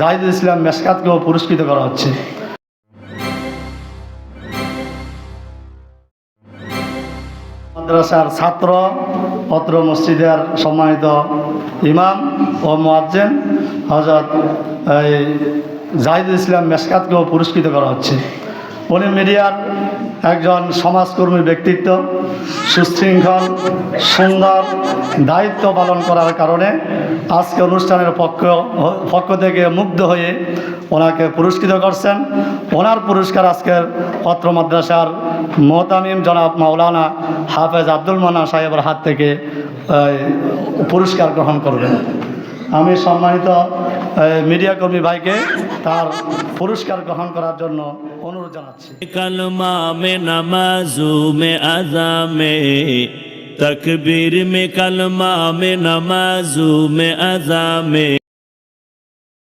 জাহিদুল ইসলাম মেশকাতকেও পুরস্কৃত করা হচ্ছে। মাদ্রাসার ছাত্র, অত্র মসজিদের সম্মানিত ইমাম ও মুয়াজ্জিন হযরত জাহিদুল ইসলাম মেশকাতকেও পুরস্কৃত করা হচ্ছে। উনি মিডিয়ার একজন সমাজকর্মী ব্যক্তিত্ব, সুশৃঙ্খল, সুন্দর, দায়িত্ব পালন করার কারণে আজকে অনুষ্ঠানের পক্ষ থেকে মুগ্ধ হয়ে ওনাকে পুরস্কৃত করছেন। ওনার পুরস্কার আজকের অত্র মাদ্রাসার মোহতামিম জনাব মাওলানা হাফেজ আব্দুল মান্নান সাহেবের হাত থেকে পুরস্কার গ্রহণ করবেন। আমি সম্মানিত মিডিয়া কর্মী ভাইকে তার পুরস্কার গ্রহণ করার জন্য অনুরোধ জানাচ্ছি। कलमा में नमाजू में अज़ा में तकबीर में कलमा में नमाजू में अज़ा में